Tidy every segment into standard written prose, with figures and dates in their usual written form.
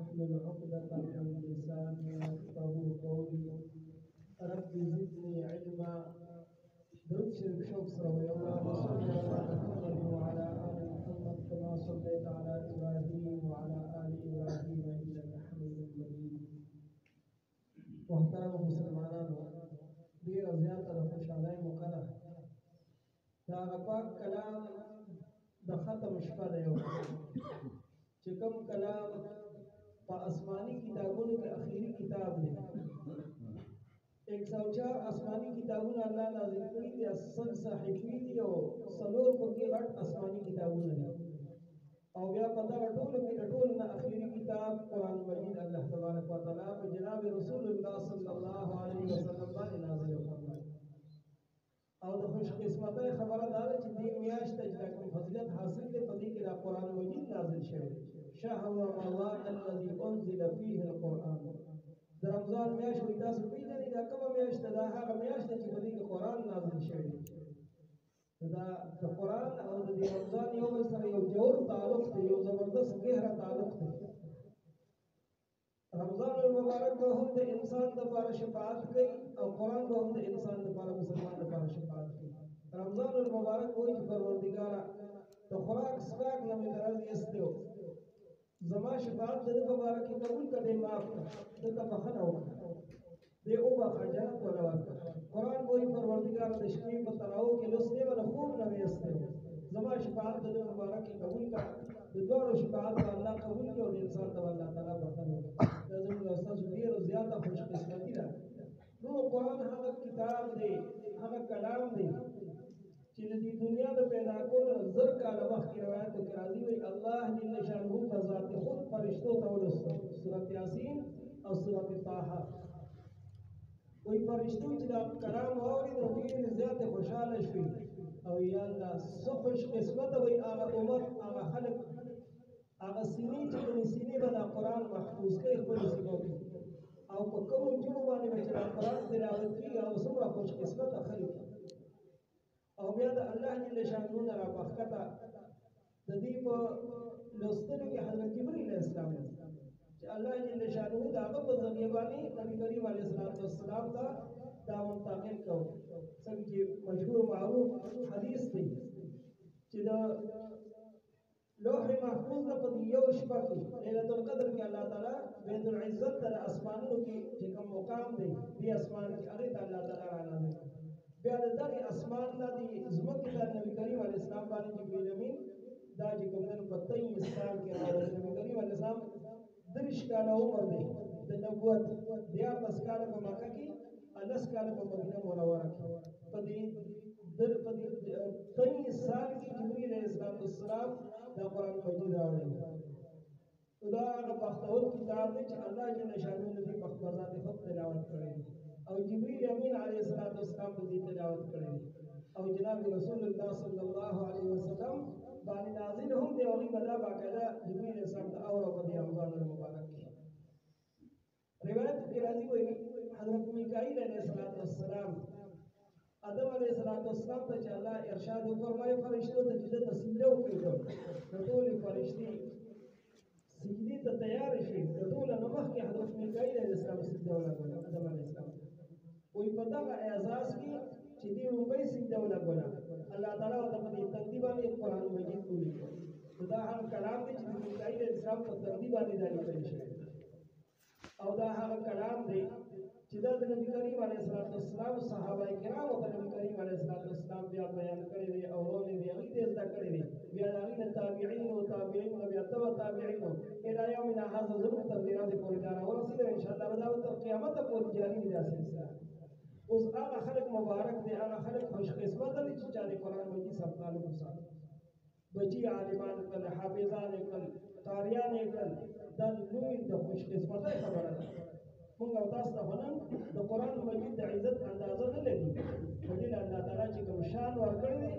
واحلل عقدة من لساني يفقهوا قولي رب زدني علما. درود شريف شوق سروي اللهم صل على محمد وعلى آل محمد كما صليت على إبراهيم وعلى آل إبراهيم إنك حميد مجيد. محترم مسلمانانو ډیر زیاته د خوشحالۍ موقع ده. د هغه پاک کلام د ختم شپه ده یو چې کوم کلام په آسماني کتابونو کې اخیری کتاب دی. 104 آسماني کتابونه الله نازل کړي دي، 100 صحیفې دي او 4 پکې غټ آسماني کتابونه دي. او بیا په دغه ټولو کې د ټولو نه اخیری کتاب قرآن مجید الله تبارک وتعالی په جناب رسول الله صلی الله علیه وسلم باندې نازل فرمایي. او د خوش قسمتۍ خبره دا ده چې دې میاشت ته چې کوم فضیلت حاصل دی په دې کې دا قرآن مجید نازل شوی دی. شهر رمضان الذي انزل فيه القرآن. د رمضان میاشت وایي تاسو پېژنئ دا کومه میاشت ده؟ دا هغه میاشت ده چې په دې کې قرآن نازل شوی دی. دا د قرآن او د رمضان یو بل سره یو جوړ تعلق دی، یو زبردست ګهره تعلق دی. رمضان المبارک به هم د انسان لپاره شفاعت کوي او قرآن به هم د انسان لپاره مسلمان لپاره شفاعت کوي. رمضان المبارک وایي چې پروردګاره د خوراک څښاک نه مې درز ایستو، زما شفاعت د ده په باره کې قبول کړه، دې معاف کړه، ده ته بخښنه وکړه، دې وبخښه، جنت وله ورکړه. قرآن وایي پروردګاره د شپې په تراو کې لوستې وه، د خوب نه مې ایستې وه، زما شفاعت د ده په باره کې قبول کړه. د دواړو شفاعت به الله قبول کړي او د انسان ته به الله تعالی بخښنه وکړي. دا زموږ او ستاسو ډېره زیاته خوشقسمتي ده. نو قرآن هغه کتاب دی، هغه کلام دی چې د دې دنیا د پیدا کولو نه 1000 کاله مخکې روایتو کې راځي، وایي الله جل شانه په ذات خود فرشتو ته ولوستل، سورت یاسین او سورت طه. وایي فرشتو چې دا کلام واورېد نو ډېرې زیاتې خوشحاله شوي او یا الله څه خوش قسمته وایي هغه امت، هغه خلک، هغه سینې چې کومې سینې به دا قرآن محفوظ کوي خپلو سینو کې، او په کومو ژبو باندې به چې دا قرآن تلاوت کېږي هغه څومره خوش قسمته خلک. او بیا د الله جل شانه نه راپښکته د دې په لوستلو کې حضرت جبرئیل علیه السلام چې الله جل شانه د هغه په ذریعه باندې نبي کریم علیه السلام ته دا منتقل کړو. څنګه چې مشهور معروف حدیث دی چې د لوح محفوظ نه په یو شپه کې ليله القدر کې الله تعالی بیت العزت د اسمانونو کې چې کوم مقام دی دې اسمان کې هغه ته الله تعالی راغلی. بیا د دغه اسمان نه دی زمکه د نبی کریم علیه السلام باندې جبرئیل امین دا چې کوم نن په 23 سال کې راغلی. نبی کریم علیه السلام 30 کاله عمر دی د نبوت، 14 کاله په مکه کې، 10 کاله په مدینه منوره کې. په دې 23 سال کې جبرئیل علیه السلام دا قرآن مجید راوړی. دا هغه بختور کتاب دی چې الله جل شانه دې په خپل ذات خود تلاوت کړی او جبرئیل امین علیه السلام دې تلاوت کړی او جناب رسول الله صلی الله علیه وسلم باندې نازل هم دی او بلا باقاعده جبرئیل السلام ته اور په دې رمضان المبارک کې روایت کې راځي وایي حضرت میکائیل علیه السلام آدم علیه السلام ته چې الله ارشاد وفرمایي فرشتو ته چې د سجده وکړي، نو ټولې فرشتې سجدې ته تیار شي. د ټولو نه مخکې حضرت میکائیل علیه السلام سجده ولګوله آدم علیه السلام. وایي په دغه اعزاز کې چې دې لومړی سجده ولګوله الله تعالی ورته په دې تندي باندې قرآن مجید ولیکه. نو دا هغه کلام دی چې د میکائیل علیه السلام په تندي باندې دا لیکل شوی او دا هغه کلام دی چې دا د نبی کریم علیه السلام صحابه کرامو ته نبی کریم علیه السلام بیا بیان کړی دی او ورونې دی هغې ته زده کړی دی. بیا د هغې نه تابعین او تابعین نه بیا تبع تابعینو الی یومنا هذا زموږ تر دې ورځې پورې دا راورسېده. انشاءالله به دا تر قیامته پورې جاري وي دا سلسله. اوس هغه خلک مبارک دی، هغه خلک خوش قسمته دي چې چا د قرآن مجید سم تعلق وساتي. بچي عالمان کړل، حافظان یې کړل، قاریان یې کړل، دا لوی د خوش قسمتۍ خبره ده. موږ او تاسو ته نن د قرآن مجید د عزت اندازه نه لري، خو دې له الله تعالی چې کوم شان ورکړی دی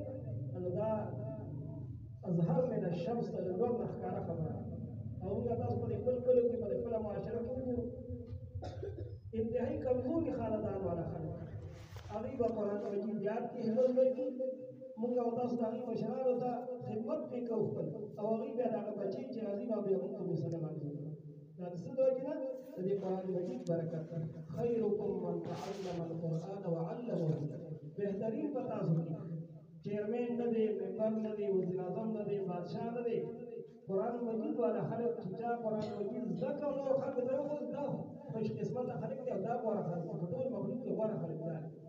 نو دا اظهر من الشمس د لمر نه ښکاره خبره ده. او موږ تاسو په خپل کلو کې په خپله معاشره کې وګورو انتهایي کمزوري خاندان والا خلک هغوی به قرآن مجید یاد کړي، حفظ به کړي. موږ او تاسو د هغوی مشرانو ته خدمت پرې کوو خپل، او هغوی بیا د هغه بچې چې راځي نو بیا موږ ته مسلمان دي. د تقصد وجهنا الذي قرآن مجيد بركة خيركم من تعلم القرآن وعلمه بهترين بتعزمي چیئرمین نه دی ممبر نه دی وزیر اعظم نه دی بادشاہ نه دی قرآن مجید والا خلق چې قرآن مجید زکه نور خلق ته خو دا خوش قسمت خلق دی دا غوړه خلق ټول مخلوق ته غوړه خلق دی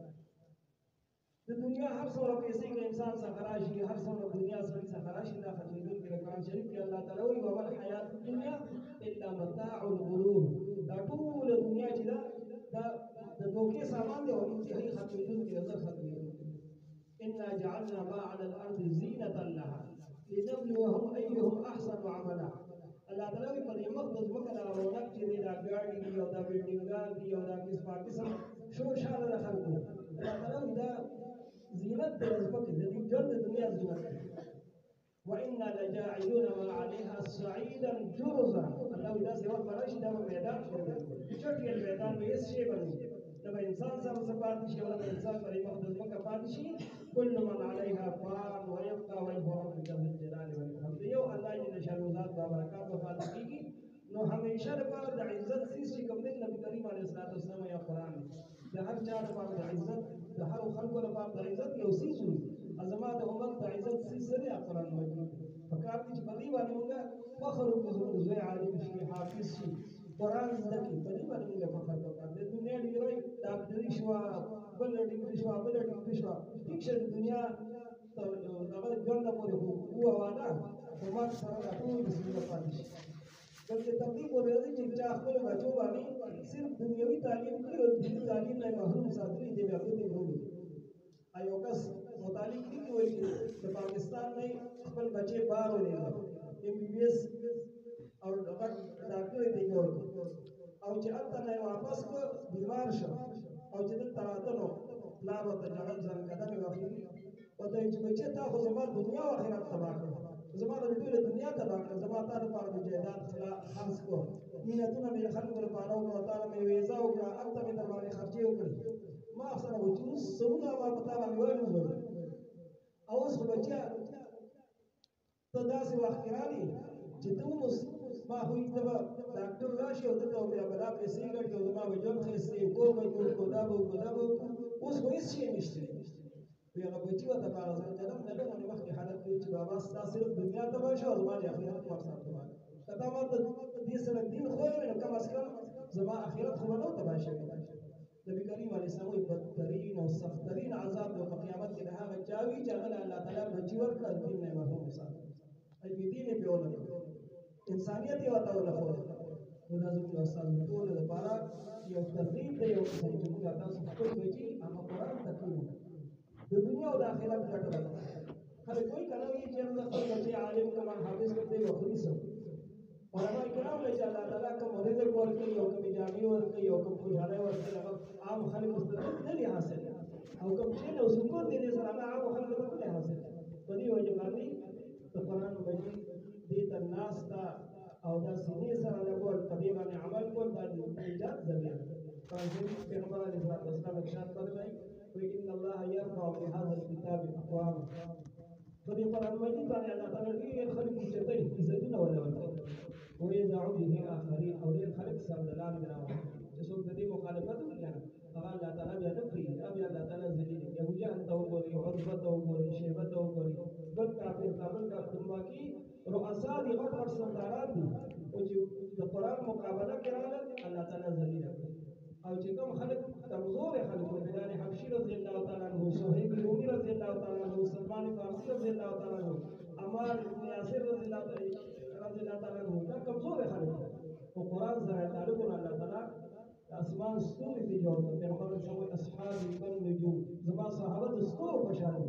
د دنیا هر څومره پیسې کې انسان څخه راشي هر څومره دنیا سړي څخه راشي دا ختمېدل کې قرآن شریف کې الله تعالی وایي وما الحیات الدنیا الا متاع الغرور دا ټول دنیا چې دا د دوکې سامان دی او انتهایی ختمېدل کې نظر ختمېدل إنا جعلنا ما على الأرض زينة لها لنبلوهم أيهم أحسن عملا الله تعالی په دې مقدس مکه دا رونق چې دا ګاډي دی او دا بلډینګان دي او دا قسم شور شاله د خلکو الله تعالی دا زینت د ځمکې د دې ژوند د دنیا زینت وإنا لجاعلون ما عليها صعيدا جرزا الله دا سیوا فرش دا میدان چټي میدان به هیڅ شی باندې دا انسان سره صفات شي او انسان پر مقدس مکه پات شي كل من عليها فان ويبقى وجه ربك ذو الجلال والإكرام يو الله جل شانه ذات بابرکات وفات کیږي نو همیشه لپاره د عزت سیس چې کوم دین نبی کریم علیه الصلاه والسلام یا قران د هر چا لپاره د عزت د هر خلکو لپاره د عزت یو سیس وي ازما د امت د عزت سیس سره قران مجید فکر دي چې په دې باندې موږ فخر وکړو زوی عالم شي حافظ شي قران زده کی په دې باندې موږ فخر وکړو د دنیا ډیرای ډاکټري شو بل ډیګري شو بل ډیګري شو ټیک شه دنیا هغه ژوند پورې هو وانا په ما سره ټول مسله پاتې شي بلکې تبلیغ ورته چې چا خپل بچو باندې صرف دنیوي تعلیم کوي او دیني تعلیم نه محروم ساتي دي بیا په دې ورو ایو کس متعلق دي کوي چې پاکستان نه خپل بچي بار ولې ایم بی بی ایس او ډاکټر دی جوړ او چې اته نه واپس کو بیمار شو او چې تراته نو لار ته ځان ځان کده واخلي او ته چې بچي تا خو زما دنیا او آخرت تباہ کړ زما د ټول دنیا تباہ کړ زما تا لپاره د جیدات خرڅ کو مینتونه مې خلکو لپاره او تعالی مې ویزا او اته مې در باندې خرچې وکړي ما سره وجود سونه ما پتا باندې وایو او اوس بچا ته داسې وخت راغلی چې ته اوس ما خو یې ډاکټر راشي او ته بیا بلا پیسې ګټي او ما وجود خېستې کور به جوړ کو دا به اوس خو هېڅ شی نشته بیا هغه بچي ورته په هغه ځای قدم نه لږ مخکې حالت کوي چې بابا ستا صرف دنیا تباه شو او زما د آخرت مقصد تباه که تا ما ته دې سره دین ښووی نو کم از کم زما آخرت خو به نه تباه شوی نبی کریم علیه السلام وایي بدترین او سختترین عذاب به په قیامت کې د هغه چا وي چې هغه الله تعالی بچي ورکړه دین نه محروم وساتي ای بې دین یې پرې ونه انسانیت یې ورته ونښود نو دا زموږ استاد ټولو لپاره یو ترغیب دی یو قسم چې موږ تاسو خپل بچي هغه قرآن ته کړو د دنیا او د آخرت ګټه ده خلک وایي که نه وایي چې موږ خپل بچي عالم کړم حافظ کړم دی به خودي سم علماء کرام له چې الله تعالی کوم رزق ورکوي او کومې جامې ورکوي او کوم خوشحالۍ ورکوي هغه عام خلکو ته نه دی حاصل او کوم چین او سکون دی سره هغه عام خلکو ته نه حاصل په دې وجه باندې د قرآن مجید دې ته ناسته او دا سینې سره لګول په دې باندې عمل کول دا د نجات ذریعه ده قرآن شریف پیغمبر علیه السلام ارشاد فرمایي وإن الله يرفع بهذا الكتاب أقواما فدي قرآن مجيد باندې الله تعالی ډېر خلک چته عزتونه ولا ورکړي ويدع به آخرين او ډېر خلک سره دلال راوړي چې څوک د دې مخالفت وکړي هغه الله تعالی بیا نه پرېږدي بیا الله تعالی ذلیل کوي ابو جهل ته وګورئ عتبه ته وګورئ شیبه ته وګورئ بل کافر کابل کا خپلواکي رؤسا دي غټ غټ سرداران دي او چې د قرآن مقابله کې راغلل الله تعالی ذلیل کوي او چې کوم خلک کمزور خلک وي بلال حبشي رضی الله تعالی عنہ صہیب رومي رضی الله تعالی عنہ سلمان فارسی رضی الله تعالی عنہ عمار بن یاسر رضی الله تعالی عنہ دا کمزور خلک او قرآن سره تعلق الله تعالی اسمان ستوري دي جوړ کړ پیغمبر سمو اصحاب النجوم زما صحابه د ستورو په شان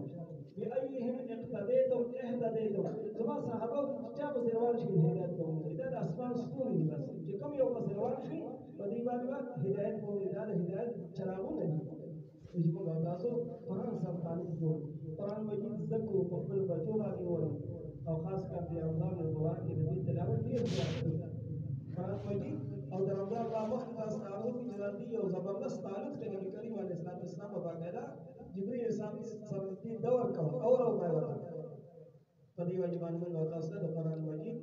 بأيهم اقتديتم اهتديتم زما صحابه چا په روان شي هدایت کوم دا د اسمان ستوري دي بس چې کوم یو په روان شي په دې باندې هدایت کوم دا د هدایت چراغونه دي چې موږ تاسو قرآن سره تعلق جوړ قرآن مجید زکو په خپل بچو باندې وایي او خاص کر د رمضان المبارک د دې تلاوت ډیر زیات قرآن مجید او د رمضان په وخت کې تاسو تعلق جناتي او زبردست تعلق ته نبی کریم علیه السلام په باقاعده جبرئیل اسلام سره دې دور کو او پای وتا په دې وجه باندې موږ تاسو د قرآن مجید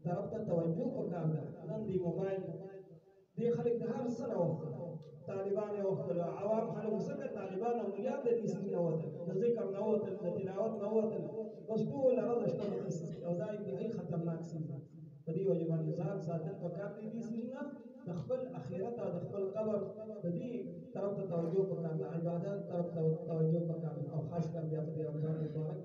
طرف ته توجه وکړو نن دی موبایل هر سنه وخت طالبان وخت عوام خلک څنګه طالبان او مليان د دې سین نوته د ذکر نوته د تلاوت نوته بس ټول راځي شته او دا یې خطرناک سین په دې وجه باندې ځان ساتل پکار دي دې سین د خپل اخرت او د خپل قبر د دې طرف ته توجه وکړه د عبادت طرف ته توجه وکړه او خاص کر بیا په رمضان مبارک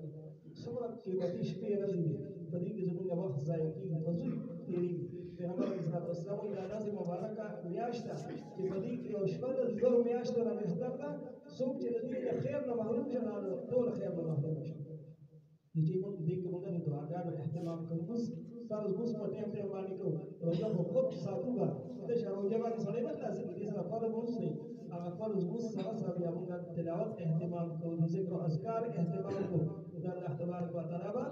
څومره قیمتي شپې ورځې دي په دې کې زموږ وخت ضایع کېږي فضول تېرېږي پیغمبر علیه الصلوة والسلام دا داسې مبارکه میاشت ده چې په دې کې یو شپه د زرو میاشتو نه بهتر ده څوک چې د دې د خیر نه محروم شي نو ټول خیر نه محروم شي چې موږ دې کې موږ د دعاګانو اهتمام کوو فرض اوس په ټیم ټیم باندې کوو روژه خو خوب ساتو به د روژه باندې سړی نه خلاصېږي دې سره فرض اوس دی هغه فرض اوس سره سره بیا موږ تلاوت اهتمام کوو د ذکر او اذکار اهتمام کوو د الله تبارک وتعالی به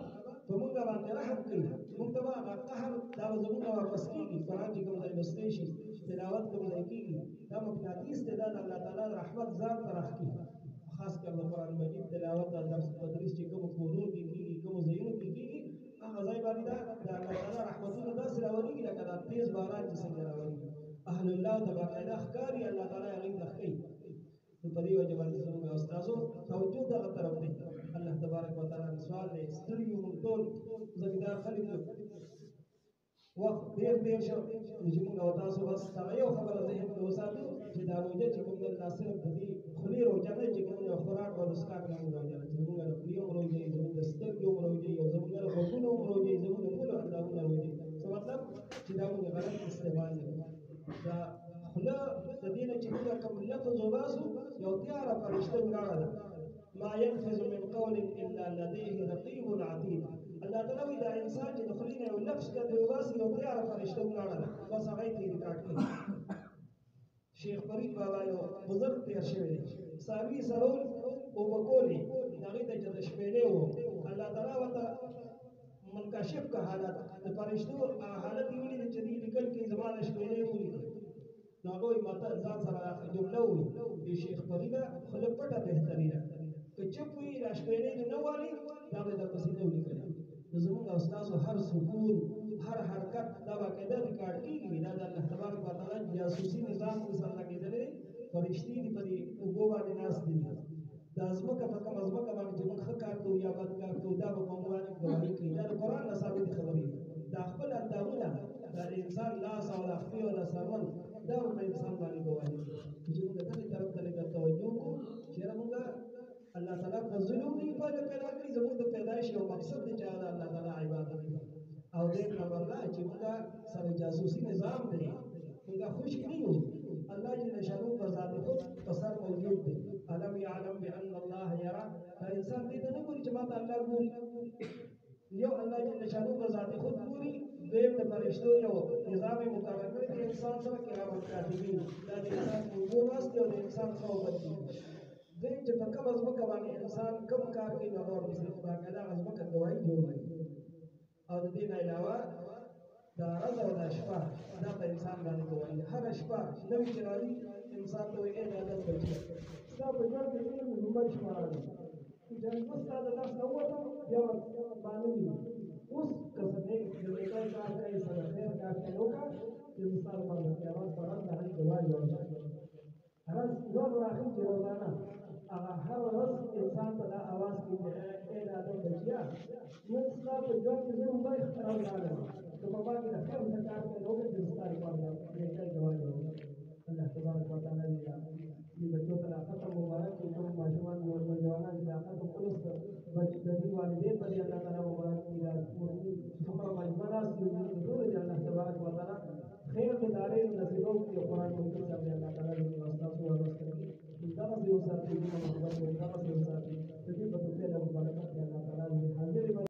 په موږ باندې رحم کوي موږ ته به هغه قهر دا به زموږ نه واپس کېږي قرآن چې کوم ځای لوستی شي تلاوت کوم ځای کېږي دا مقناطیس دی دا د الله تعالی رحمت ځان ته راښکي خاص کر د قرآن مجید تلاوت او درس تدریس چې کوم کورونو کې کېږي کوم ځایونو کې کېږي هغه ځای باندې دا د الله تعالی رحمتونه داسې راولېږي لکه دا تیز باران چې څنګه راولېږي اهل الله ته باقاعده ښکاري الله تعالی هغوی ته ښکوي نو په دې وجه باندې زموږ استازو توجه دغه طرف دی الله تبارک وتعالی سوال دی ستړي یو موږ ټول زمیندار خلک یو وخت ډېر تېر شو چې موږ او تاسو بس هغه یو خبره ذهن کې وساتو چې دا روژه چې کوم دی دا صرف د دې خولې روژه نه چې کوم د خوراک او څښاک نه موږ روژه ده چې زموږ د خولې هم روژه وي زموږ د سترګو هم روژه وي او زموږ د غوږونو هم روژه وي زموږ د ټولو اندامونه روژه وي څه مطلب چې دا موږ غلط استعمال نه کوو دا خوله د دې نه چې موږ کوم لفظ وباسو یو تیاره فرشته ولاړه ده ما يلفظ من قول الا لديه رقيب عتيد الله تعالی دا انسان چې د خولې نه یو لفظ کړي وباسي یو تیاره فرشته ولاړه ده بس هغه یې ریکارډ کوي شیخ فرید بابا یو بزرګ تیر شوی دی څاروي سرول اوبه کولې هغې ته چې د شپېلې و الله تعالی ورته منکشف که حالت د فرشتو حالت یې ولیدل چې دوی لیکل کې زما د شپېلې ولیدل نو هغه وایي ماته ځان سره جمله ووایي شیخ فریده خوله پټه بهتري ده که چپ وي دا شپېلې دې نه والي دا به درپسې نه ولیکلي نو زموږ استازو هر سکون هر حرکت دا باقاعده ریکارډ کېږي دا د الله تبارک وتعالی جاسوسي نظام کې سره لګېدلی فرشتې دي په دې اوبو باندې ناستې دي دا ځمکه په کومه ځمکه باندې چې موږ ښه کار کوو یا بد کار کوو دا به په موږ باندې ګواهي کوي دا د قرآن نه ثابتې خبرې دي دا خپل اندامونه دا د انسان لاس او د خپې او د سرمن دا به په انسان باندې ګواهي کوي چې موږ دغې طرف ته لږه توجه وکړو چېرې موږ الله تعالی په ظلم نه پیدا کړي زموږ د پیدایش یو مقصد دی چې هغه د الله تعالی عبادت دی او دې نمبر دا چې موږ سره جاسوسي نظام دی موږ خوش نه یو الله جل شانه په ذات خود په سر موجود دی علم يعلم بان الله يرى دا انسان دې ته نه ګوري چې ماته الله ګوري یو الله جل شانه په ذات خود ګوري دویم د فرشتو یو نظام مقرر کړی دی انسان سره کرام کاتبین دا د انسان وګور واسطه او د انسان خوف دی دویم چې په کومه ځمکه باندې انسان کوم کار کوي نو هغه باقاعده هغه ځمکه ګواهي جوړوي او د دې نه علاوه دا ورځ او دا شپه دا په انسان باندې ګواهي هره شپه نوې چې راځي انسان ته وایي دا د بچي ستا په ژوند کې ډېر نومبر شماره دي چې زه ستا د لاس نه ووتم بیا باندې وي اوس که څه دی د نیکۍ کار کوي سره خیر کار کوي وکړه چې ستا لپاره د قیامت په ورځ د هغې ګواهي جوړ شي هر ژوند راخلي چې روزانه هغه هر ورځ انسان ته دا اواز کوي چې ای د آدم بچیا نن ستا په ژوند کې زه ممبۍ خراب راغلم که په ما کې د خیر څه کار کوي نو وکړه چې ستا لپاره د نیکۍ ګواهي جوړ شي الله تبارک وتعالی دې بچو ته دا ختم مبارک کړي کوم ماشومان نوجوانان چې دا ختم ولست د دې والدین په دې الله تعالی مبارک کړي دا څومره مجمع ناست دي ټول دې الله تبارک وتعالی خیر د دارین نصیب وکړي قرآن مجید الله تعالی